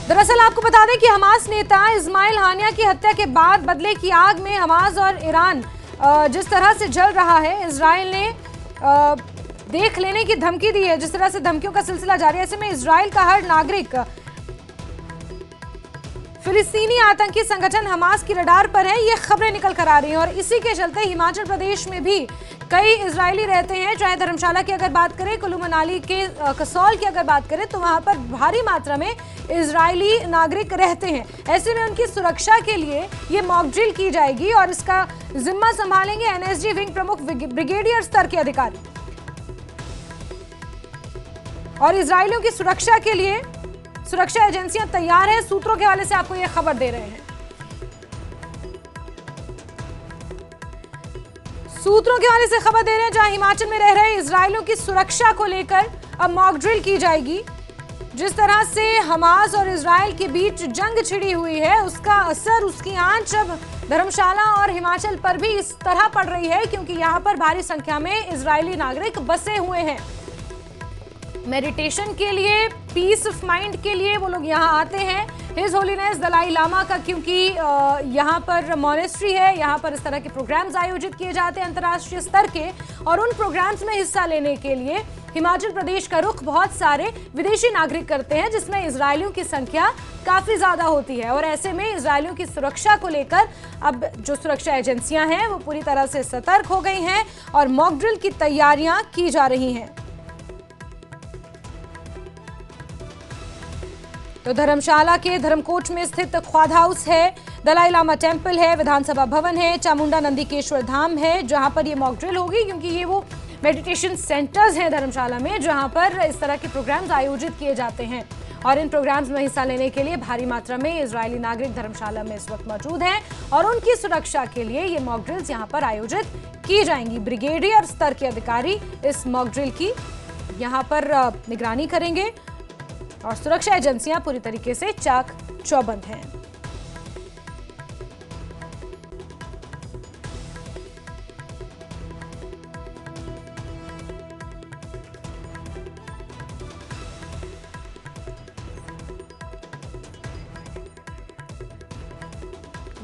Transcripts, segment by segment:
दरअसल आपको बता दें कि हमास नेता इस्माइल हानिया की हत्या के बाद बदले की आग में हमास और ईरान जिस तरह से जल रहा है, इजराइल ने देख लेने की धमकी दी है। जिस तरह से धमकियों का सिलसिला जारी है, ऐसे में इजराइल का हर नागरिक फिलिस्तीनी आतंकी संगठन हमास की रडार पर है, ये खबरें निकल कर आ रही हैं। और इसी के चलते हिमाचल प्रदेश में भी कई इजरायली रहते हैं। चाहे धर्मशाला की अगर बात करें, कुल्लू मनाली के कसौल की अगर बात करें, तो वहां पर भारी मात्रा में इजरायली नागरिक रहते हैं। ऐसे में उनकी सुरक्षा के लिए ये मॉक ड्रिल की जाएगी और इसका जिम्मा संभालेंगे एनएसजी विंग प्रमुख ब्रिगेडियर स्तर के अधिकारी। और इजरायलियों की सुरक्षा के लिए सुरक्षा एजेंसियां तैयार हैं। सूत्रों के हवाले से आपको यह खबर दे रहे हैं। सूत्रों के हवाले से खबर दे रहे हैं, जहां हिमाचल में रह रहे इजरायलियों की सुरक्षा को लेकर अब मॉक ड्रिल की जाएगी। जिस तरह से हमास और इजराइल के बीच जंग छिड़ी हुई है, उसका असर, उसकी आंच अब धर्मशाला और हिमाचल पर भी इस तरह पड़ रही है, क्योंकि यहां पर भारी संख्या में इजरायली नागरिक बसे हुए हैं। मेडिटेशन के लिए, पीस ऑफ माइंड के लिए वो लोग यहाँ आते हैं। हिज होलीनेस दलाई लामा का क्योंकि यहाँ पर मॉनेस्ट्री है, यहाँ पर इस तरह के प्रोग्राम्स आयोजित किए जाते हैं अंतर्राष्ट्रीय स्तर के, और उन प्रोग्राम्स में हिस्सा लेने के लिए हिमाचल प्रदेश का रुख बहुत सारे विदेशी नागरिक करते हैं, जिसमें इजरायलियों की संख्या काफी ज्यादा होती है। और ऐसे में इजरायलियों की सुरक्षा को लेकर अब जो सुरक्षा एजेंसियां हैं वो पूरी तरह से सतर्क हो गई हैं और मॉक ड्रिल की तैयारियां की जा रही हैं। तो धर्मशाला के धर्मकोट में स्थित ख्वाद हाउस है, दलाई लामा टेम्पल है, विधानसभा भवन है, चामुंडा नंदीकेश्वर धाम है, जहां पर ये मॉक ड्रिल होगी, क्योंकि ये वो मेडिटेशन सेंटर्स हैं धर्मशाला में जहां पर इस तरह के प्रोग्राम्स आयोजित किए जाते हैं। और इन प्रोग्राम्स में हिस्सा लेने के लिए भारी मात्रा में इजरायली नागरिक धर्मशाला में इस वक्त मौजूद हैं और उनकी सुरक्षा के लिए ये मॉक ड्रिल्स यहां पर आयोजित की जाएंगी। ब्रिगेडियर स्तर के अधिकारी इस मॉक ड्रिल की यहां पर निगरानी करेंगे और सुरक्षा एजेंसियां पूरी तरीके से चाक चौबंद हैं।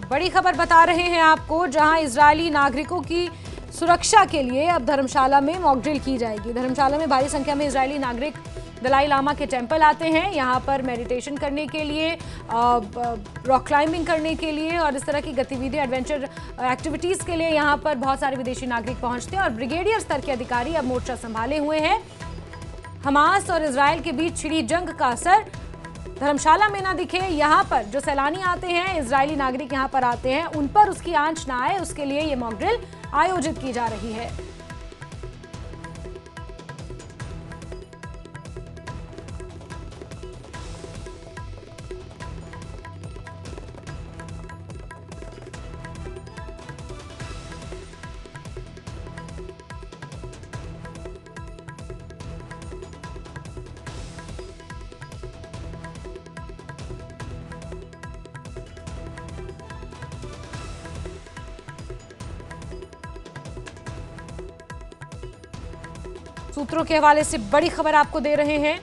बड़ी खबर बता रहे हैं आपको, जहां इजरायली नागरिकों की सुरक्षा के लिए अब धर्मशाला में मॉक ड्रिल की जाएगी। धर्मशाला में भारी संख्या में इजरायली नागरिक दलाई लामा के टेम्पल आते हैं, यहाँ पर मेडिटेशन करने के लिए, रॉक क्लाइंबिंग करने के लिए और इस तरह की गतिविधि, एडवेंचर एक्टिविटीज़ के लिए यहाँ पर बहुत सारे विदेशी नागरिक पहुँचते हैं। और ब्रिगेडियर स्तर के अधिकारी अब मोर्चा संभाले हुए हैं। हमास और इजराइल के बीच छिड़ी जंग का असर धर्मशाला में ना दिखे, यहाँ पर जो सैलानी आते हैं, इजरायली नागरिक यहाँ पर आते हैं, उन पर उसकी आंच ना आए, उसके लिए ये मॉक ड्रिल आयोजित की जा रही है। सूत्रों के हवाले से बड़ी खबर आपको दे रहे हैं।